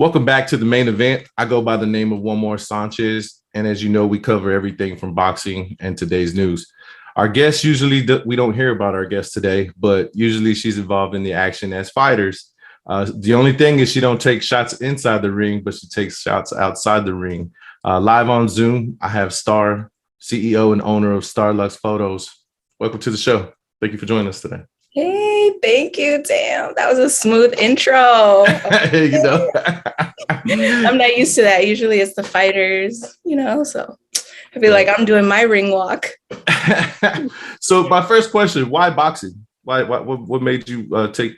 Welcome back to the main event. I go by the name of One More Sanchez. And as you know, we cover everything from boxing and today's news. Our guests usually, we don't hear about our guest today, but usually she's involved in the action as fighters. The only thing is she don't take shots inside the ring, but she takes shots outside the ring. Live on Zoom, I have Star, CEO and owner of Starlux Photos. Welcome to the show. Thank you for joining us today. Hey, thank you. Damn, that was a smooth intro. You know, I'm not used to that. Usually it's the fighters, so I feel like I'm doing my ring walk. So my first question, why boxing? What made you take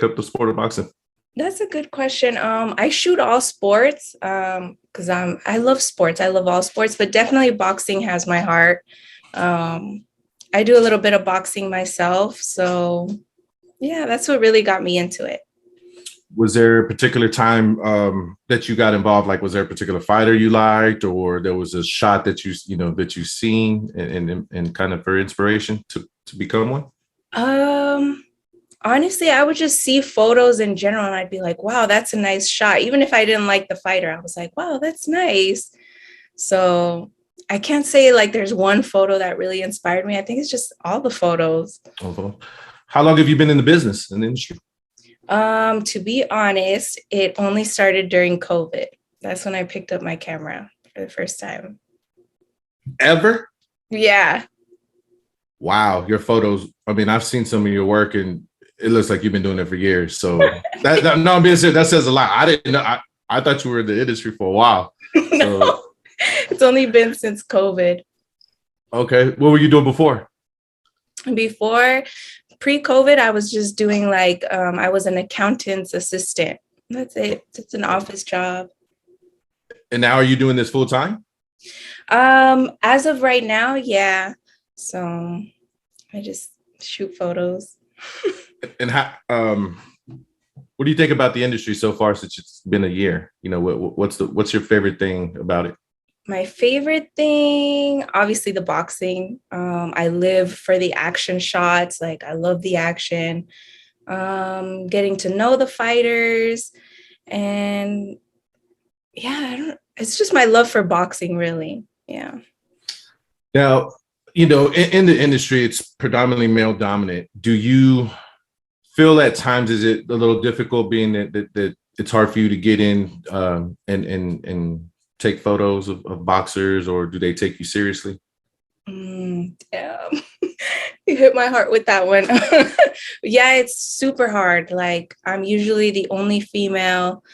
up the sport of boxing? That's a good question. I shoot all sports because I love sports. I love all sports, but definitely boxing has my heart. I do a little bit of boxing myself. So yeah, that's what really got me into it. Was there a particular time that you got involved? Like, was there a particular fighter you liked, or there was a shot that you seen and kind of for inspiration to become one? Honestly, I would just see photos in general and I'd be like, wow, that's a nice shot. Even if I didn't like the fighter, I was like, wow, that's nice. So I can't say like there's one photo that really inspired me. I think it's just all the photos. How long have you been in the business, in the industry? To be honest, it only started during COVID. That's when I picked up my camera for the first time. Ever? Yeah. Wow, your photos. I mean, I've seen some of your work and it looks like you've been doing it for years. So no, I'm being serious. That says a lot. I didn't know. I thought you were in the industry for a while. No, it's only been since COVID. Okay. What were you doing before? Pre-COVID, I was just doing I was an accountant's assistant. That's it. It's an office job. And now are you doing this full time? As of right now, yeah. So I just shoot photos. And how, what do you think about the industry so far since it's been a year? You know, what's your favorite thing about it? My favorite thing, obviously the boxing. I live for the action shots. Like I love the action. Getting to know the fighters, and yeah, it's just my love for boxing, really. Yeah. Now, in the industry, it's predominantly male dominant. Do you feel at times, is it a little difficult being that it's hard for you to get in and take photos of boxers, or do they take you seriously? Damn. You hit my heart with that one. Yeah, it's super hard. Like I'm usually the only female.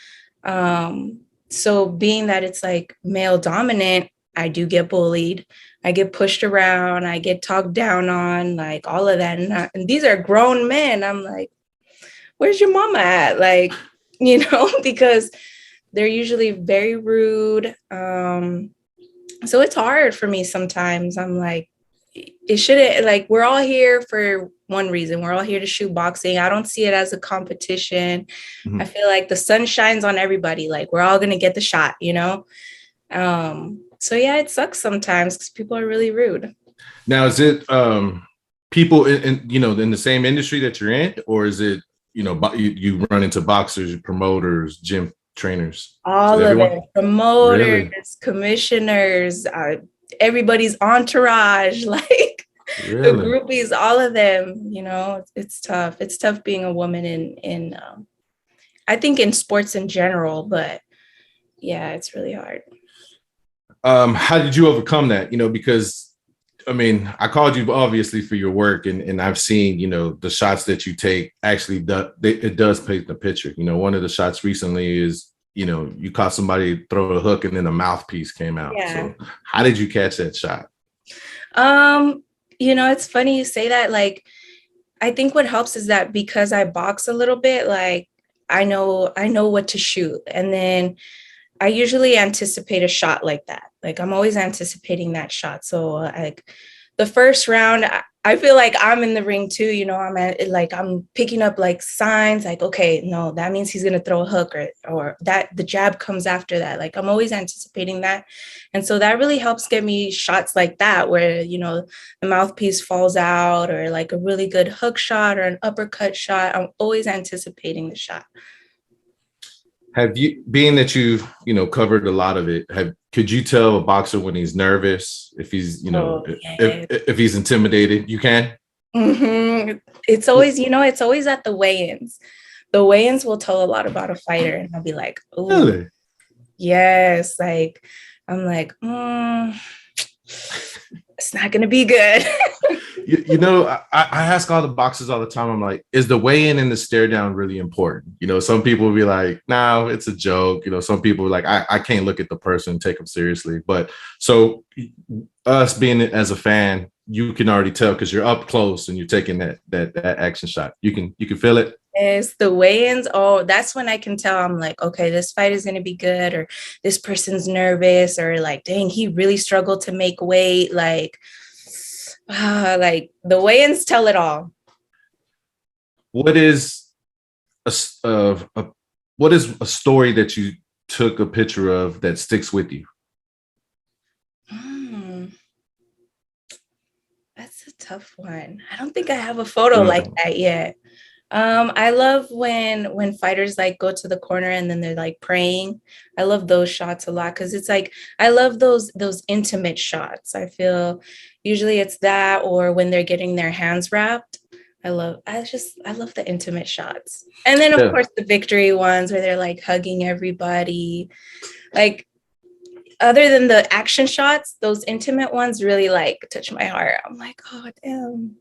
So being that it's like male dominant, I do get bullied. I get pushed around. I get talked down on, like all of that. And these are grown men. I'm like, where's your mama at? Like, because they're usually very rude. So it's hard for me sometimes. I'm like, it shouldn't, like, we're all here for one reason. We're all here to shoot boxing. I don't see it as a competition. Mm-hmm. I feel like the sun shines on everybody. Like we're all going to get the shot, So yeah, it sucks sometimes because people are really rude. Now, is it people in the same industry that you're in, or is it, you run into boxers, promoters, gym trainers? All of it. Promoters, really? Commissioners, everybody's entourage, like really? The groupies, all of them, it's tough. It's tough being a woman in I think in sports in general, but yeah, it's really hard. How did you overcome that? Because I mean, I called you obviously for your work, and I've seen, the shots that you take actually it does paint the picture. One of the shots recently is, you caught somebody throw a hook and then a mouthpiece came out. Yeah. So how did you catch that shot? It's funny you say that. Like, I think what helps is that because I box a little bit, like I know what to shoot. And then I usually anticipate a shot like that. Like I'm always anticipating that shot. So like the first round, I feel like I'm in the ring too. I'm picking up like signs like, okay, no, that means he's going to throw a hook or that the jab comes after that. Like I'm always anticipating that. And so that really helps get me shots like that where, the mouthpiece falls out or like a really good hook shot or an uppercut shot. I'm always anticipating the shot. Have you, being that covered a lot of it, could you tell a boxer when he's nervous, if he's, Oh, if yeah. if he's intimidated? You can. It's always, it's always at the weigh-ins. The weigh-ins will tell a lot about a fighter, and I'll be like, oh, Really? yes. Like, I'm like, it's not gonna be good. I ask all the boxers all the time. I'm like, is the weigh-in and the stare down really important? Some people will be like, no, it's a joke. Some people are like, I can't look at the person and take them seriously. But so us being as a fan, you can already tell because you're up close and you're taking that action shot. You can feel it. It's the weigh-ins. Oh, that's when I can tell. I'm like, okay, this fight is gonna be good, or this person's nervous, or like, dang, he really struggled to make weight. Like the weigh-ins tell it all. What is what is a story that you took a picture of that sticks with you? That's a tough one. I don't think I have a photo like that yet. I love when fighters like go to the corner and then they're like praying. I love those shots a lot because it's like I love those intimate shots. I feel usually it's that or when they're getting their hands wrapped. I love the intimate shots. And then of Yeah. course the victory ones where they're like hugging everybody. Like other than the action shots, those intimate ones really like touch my heart. I'm like, oh damn.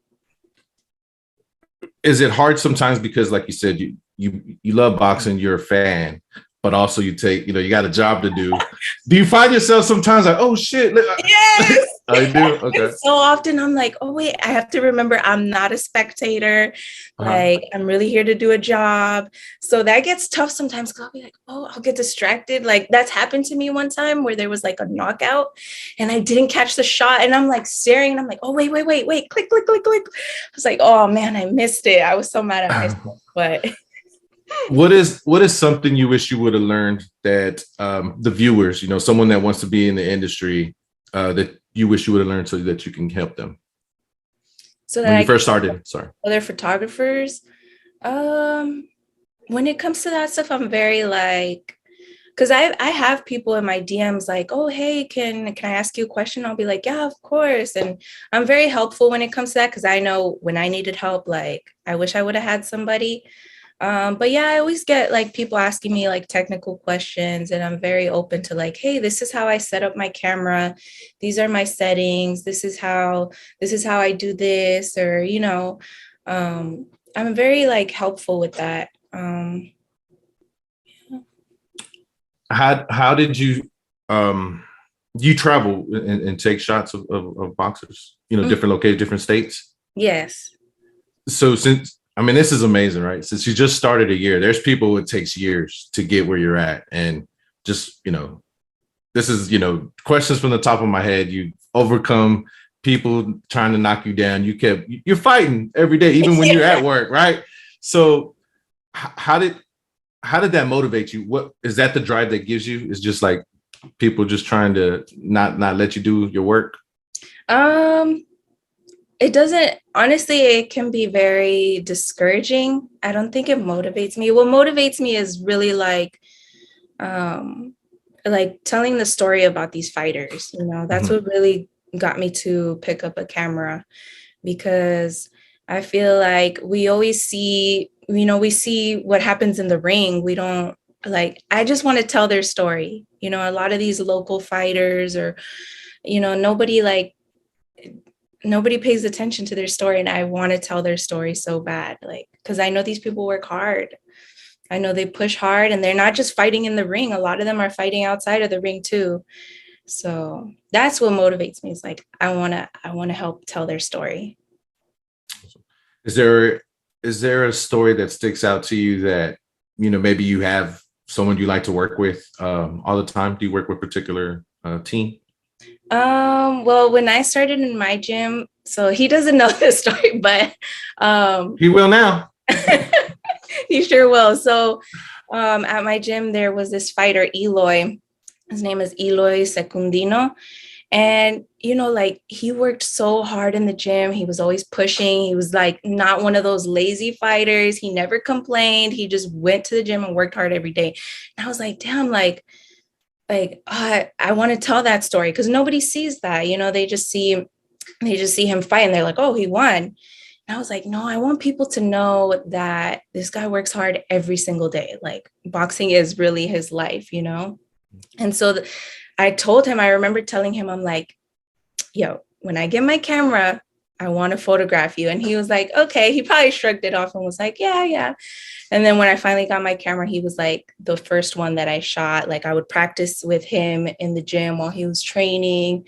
Is it hard sometimes because, like you said, you love boxing, you're a fan, but also you take, you got a job to do. Do you find yourself sometimes like, oh shit? Yes. I do. Okay. So often I'm like, oh wait, I have to remember I'm not a spectator. Like I'm really here to do a job. So that gets tough sometimes because I'll be like, oh, I'll get distracted. Like that's happened to me one time where there was like a knockout and I didn't catch the shot and I'm like staring and I'm like, oh wait, click, click, click, click. I was like, oh man, I missed it. I was so mad at myself, but what is something you wish you would have learned that the viewers, someone that wants to be in the industry, that you wish you would have learned so that you can help them? So when you first started, sorry. Other photographers. When it comes to that stuff, I'm very like, because I have people in my DMs like, oh hey, can I ask you a question? I'll be like, yeah, of course. And I'm very helpful when it comes to that because I know when I needed help, like I wish I would have had somebody. But yeah, I always get like people asking me like technical questions and I'm very open to like, hey, this is how I set up my camera. These are my settings. This is how I do this, or, I'm very like helpful with that. How did you you travel and take shots of boxers, different locations, different states? Yes. So this is amazing, right? Since you just started a year, there's people it takes years to get where you're at. And just, this is, questions from the top of my head. You overcome people trying to knock you down. You're fighting every day, even when you're at work, right? So how did that motivate you? What is that the drive that gives you? Is just like people just trying to not let you do your work? It doesn't, honestly, it can be very discouraging. I don't think it motivates me. What motivates me is really like telling the story about these fighters, that's what really got me to pick up a camera, because I feel like we always see, we see what happens in the ring. We don't I just want to tell their story. A lot of these local fighters or, nobody pays attention to their story. And I want to tell their story so bad, because I know these people work hard. I know they push hard and they're not just fighting in the ring. A lot of them are fighting outside of the ring too. So that's what motivates me. It's like, I want to help tell their story. Is there a story that sticks out to you that, maybe you have someone you like to work with all the time? Do you work with a particular team? Well, when I started in my gym, so he doesn't know this story, but he will now. He sure will. So at my gym, there was this fighter, Eloy. His name is Eloy Secundino. And, like he worked so hard in the gym. He was always pushing. He was like not one of those lazy fighters. He never complained. He just went to the gym and worked hard every day. And I was like, damn, I want to tell that story because nobody sees that. They just see him fight and they're like, oh, he won. And I was like, no, I want people to know that this guy works hard every single day. Like boxing is really his life. And so I told him, I remember telling him, I'm like, yo, when I get my camera, I want to photograph you. And he was like, okay. He probably shrugged it off and was like, yeah, yeah. And then when I finally got my camera, he was like the first one that I shot. Like I would practice with him in the gym while he was training.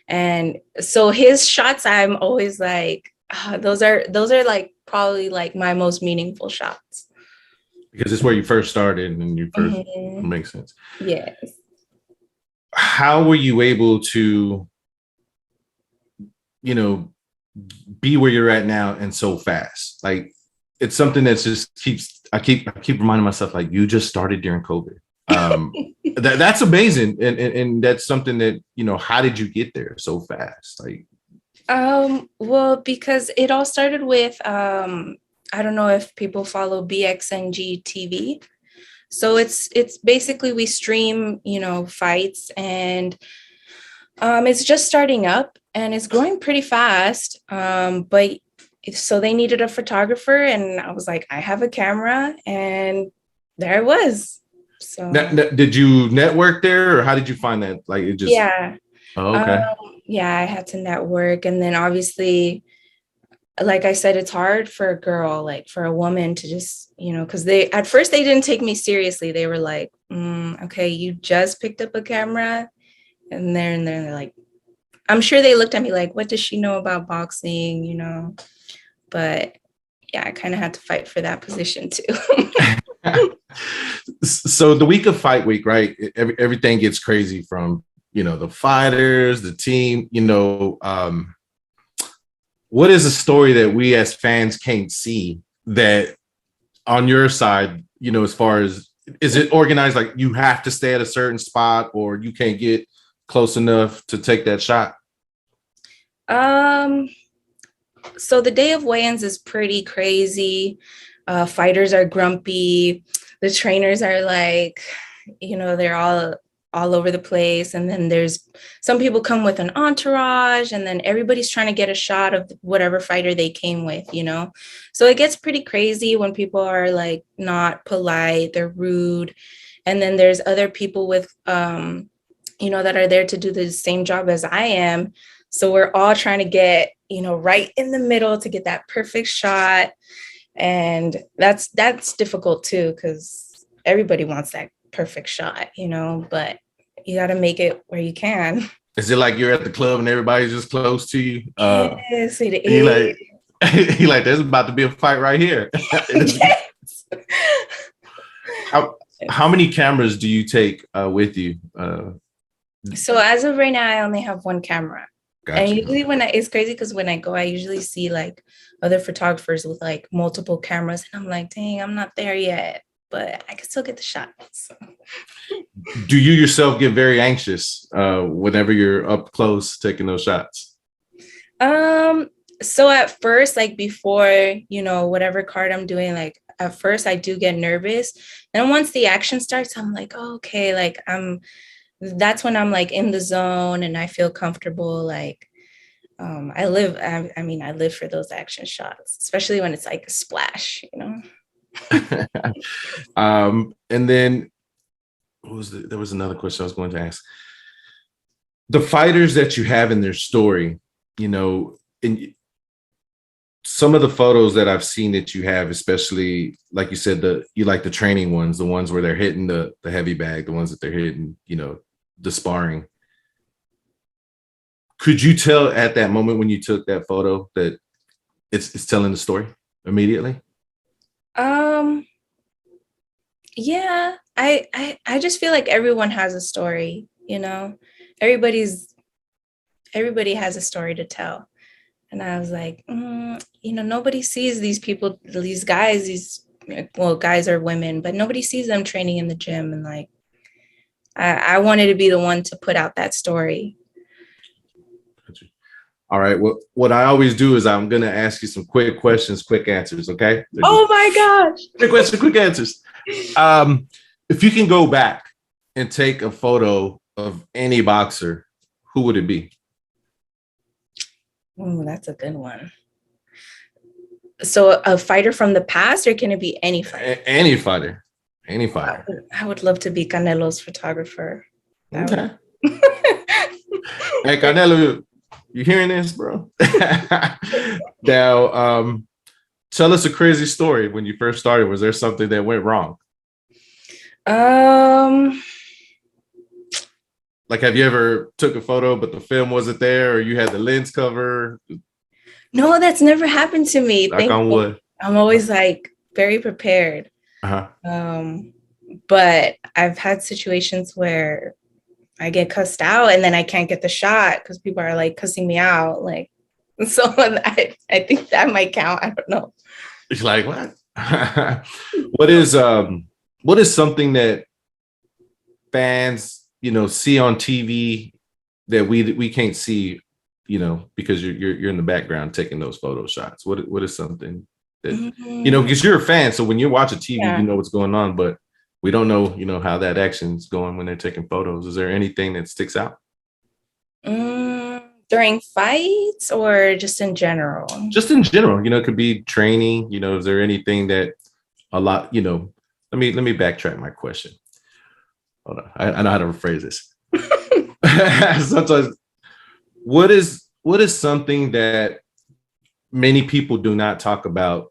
And so his shots, I'm always like, those are like probably like my most meaningful shots. Because it's where you first started and you first makes sense. Yes. How were you able to, be where you're at now and so fast? Like it's something that's just I keep reminding myself, like you just started during COVID. That's amazing. And that's something that, how did you get there so fast? Like, well, because it all started with, I don't know if people follow BXNG TV. So it's basically we stream, fights and it's just starting up and it's growing pretty fast. But so they needed a photographer and I was like, I have a camera and there it was. So did you network there or how did you find that? Like it just, yeah. Oh, okay. Yeah, I had to network. And then obviously, like I said, it's hard for a girl, like for a woman to just, because at first they didn't take me seriously. They were like, okay, you just picked up a camera. And then they're like, I'm sure they looked at me like, what does she know about boxing, But yeah, I kind of had to fight for that position too. So the week of fight week, right? Everything gets crazy from, the fighters, the team, what is a story that we as fans can't see that on your side, as far as, is it organized like you have to stay at a certain spot or you can't get close enough to take that shot? So the day of weigh-ins is pretty crazy. Fighters are grumpy. The trainers are like, they're all over the place. And then there's some people come with an entourage and then everybody's trying to get a shot of whatever fighter they came with, So it gets pretty crazy when people are like not polite, they're rude. And then there's other people with, that are there to do the same job as I am. So we're all trying to get, right in the middle to get that perfect shot. And that's difficult too, because everybody wants that perfect shot, but you got to make it where you can. Is it like you're at the club and everybody's just close to you? Yes, it is. He like, there's about to be a fight right here. Yes. How many cameras do you take with you? So as of right now, I only have one camera. Gotcha. And usually it's crazy because when I go, I usually see like other photographers with like multiple cameras and I'm like, dang, I'm not there yet, but I can still get the shots. Do you yourself get very anxious whenever you're up close taking those shots? So at first, like before, whatever card I'm doing, like at first I do get nervous. Then once the action starts, I'm like, oh, okay, like that's when I'm like in the zone and I feel comfortable. Like I live for those action shots, especially when it's like a splash, And then there was another question I was going to ask. The fighters that you have in their story, in some of the photos that I've seen that you have, especially like you said, you like the training ones, the ones where they're hitting the heavy bag, the ones that they're hitting, the sparring. Could you tell at that moment when you took that photo that it's telling the story immediately? Yeah, I just feel like everyone has a story, everybody has a story to tell. And I was like, nobody sees these people, these guys, guys or women, but nobody sees them training in the gym. And like, I wanted to be the one to put out that story. All right. Well, what I always do is I'm going to ask you some quick questions, quick answers. Okay. They're just Oh my gosh. quick questions, quick answers. Um, if you can go back and take a photo of any boxer, who would it be? Oh, that's a good one. So a fighter from the past, or can it be any fighter? Any fighter. Any I fighter. I would love to be Canelo's photographer. That Okay. would- Hey, Canelo, you hearing this, bro? Now, tell us a crazy story when you first started. Was there something that went wrong? um, Like, have you ever took a photo, but the film wasn't there, or you had the lens cover? no, that's never happened to me. Like on Thankfully, wood. I'm always like very prepared. Uh-huh. But I've had situations where I get cussed out and then I can't get the shot because people are like cussing me out. Like, so I think that might count. I don't know. It's like what? what is what is something that fans see on TV that we can't see because you're in the background taking those photo shots? What is something that because you're a fan, so when you watch a TV Yeah. you know what's going on, but we don't know how that action's going when they're taking photos. Is there anything that sticks out? During fights or just in general? Just in general, it could be training. Is there anything that a lot, let me backtrack my question. Hold on. I know how to rephrase this. Sometimes what is something that many people do not talk about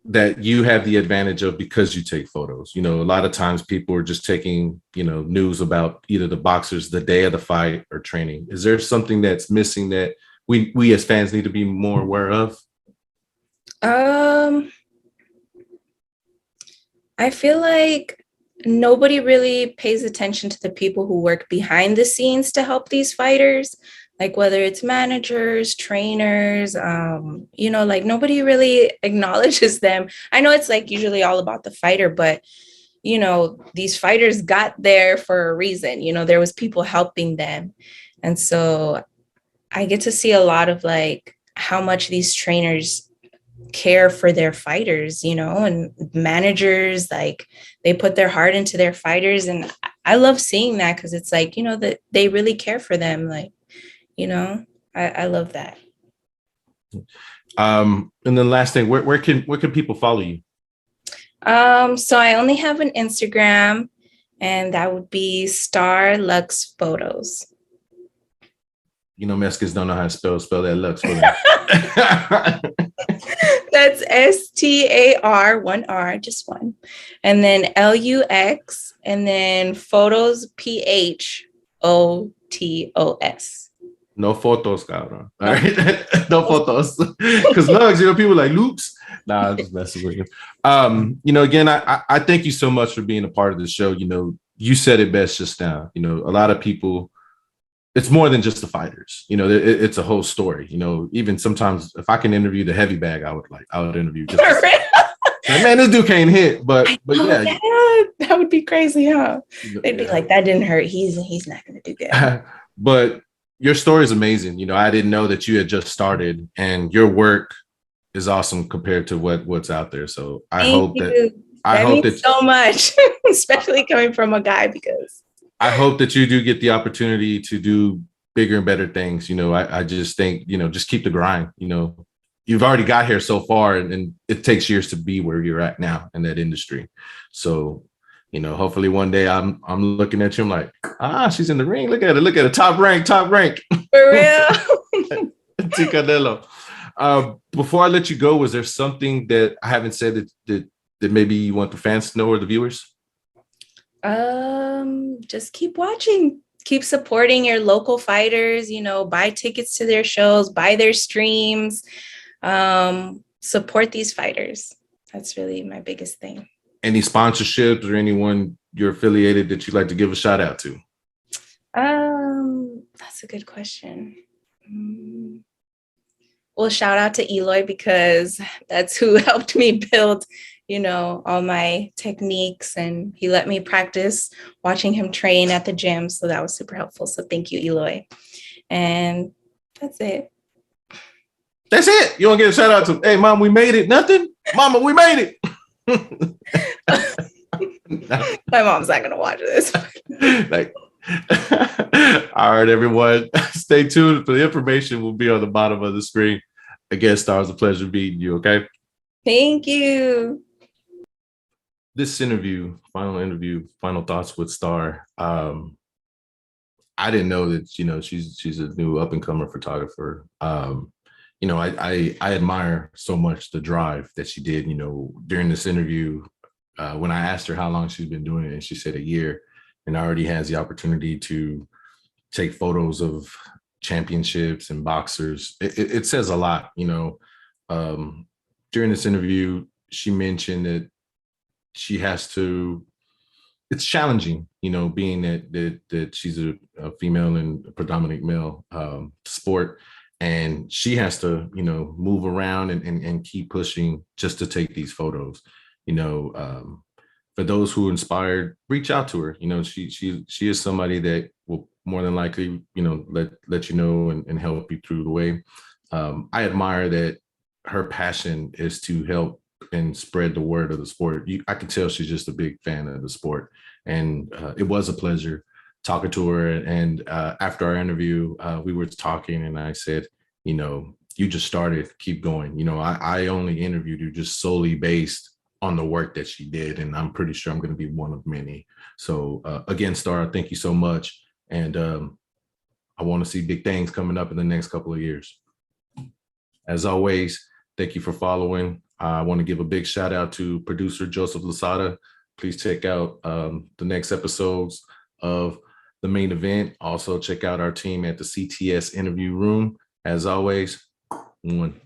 that you have the advantage of because you take photos? A lot of times people are just taking, news about either the boxers the day of the fight or training. Is there something that's missing that we as fans need to be more aware of? I feel like nobody really pays attention to the people who work behind the scenes to help these fighters, like whether it's managers, trainers, like nobody really acknowledges them. I know it's like usually all about the fighter, but these fighters got there for a reason. There was people helping them. And so I get to see a lot of like how much these trainers care for their fighters, and managers, like they put their heart into their fighters. And I love seeing that because it's like, that they really care for them. Like, I love that. And then last thing, where can people follow you? So I only have an Instagram, and that would be Star Lux Photos. Mexicans don't know how to spell that Lux for them. That's STAR, one R, just one. And then LUX, and then photos, PHOTOS. No photos, cabrón. All right. No photos. Because Lux, people like Loops. Nah, I'm just messing with you. Again, I thank you so much for being a part of the show. You said it best just now. A lot of people, it's more than just the fighters. It's a whole story. Even sometimes if I can interview the heavy bag, I would interview just like, man, this dude can't hit, but yeah, that would be crazy, huh? They'd be like, that didn't hurt. He's not gonna do good. But your story is amazing. I didn't know that you had just started, and your work is awesome compared to what's out there. So I hope that so much, especially coming from a guy, because I hope that you do get the opportunity to do bigger and better things. I just think, just keep the grind. You've already got here so far, and it takes years to be where you're at now in that industry. So, hopefully one day I'm looking at you, I'm like, she's in the ring. Look at her, top rank. For real. Ticadelo. Before I let you go, was there something that I haven't said that maybe you want the fans to know or the viewers? Just keep watching, keep supporting your local fighters, buy tickets to their shows, buy their streams, support these fighters. That's really my biggest thing. Any sponsorships or anyone you're affiliated that you'd like to give a shout out to? That's a good question. Well, shout out to Eloy, because that's who helped me build all my techniques, and he let me practice watching him train at the gym. So that was super helpful. So thank you, Eloy. And that's it. That's it. You don't get a shout out to, hey, mom, we made it. Nothing. Mama, we made it. My mom's not gonna watch this. Like, all right, everyone. Stay tuned for the information will be on the bottom of the screen. Again, Star, it's a pleasure meeting you. Okay. Thank you. This interview, final thoughts with Star. I didn't know that, you know, she's a new up and comer photographer. You know, I admire so much the drive that she did, you know, during this interview. When I asked her how long she's been doing it, and she said a year, and already has the opportunity to take photos of championships and boxers. It says a lot, you know. During this interview, she mentioned that she has to, it's challenging, you know, being that she's a female and a predominant male sport, and she has to, you know, move around and keep pushing just to take these photos. You know, for those who are inspired, reach out to her. You know, she is somebody that will more than likely, you know, let you know and help you through the way. I admire that her passion is to help and spread the word of the sport. I can tell she's just a big fan of the sport, and it was a pleasure talking to her. And after our interview, we were talking, and I said, you know, you just started, keep going. You know, I only interviewed you just solely based on the work that she did, and I'm pretty sure I'm going to be one of many. So again, Star, thank you so much, and I want to see big things coming up in the next couple of years. As always, thank you for following. I want to give a big shout out to producer Joseph Lasada. Please check out the next episodes of the main event. Also check out our team at the CTS Interview Room. As always, one.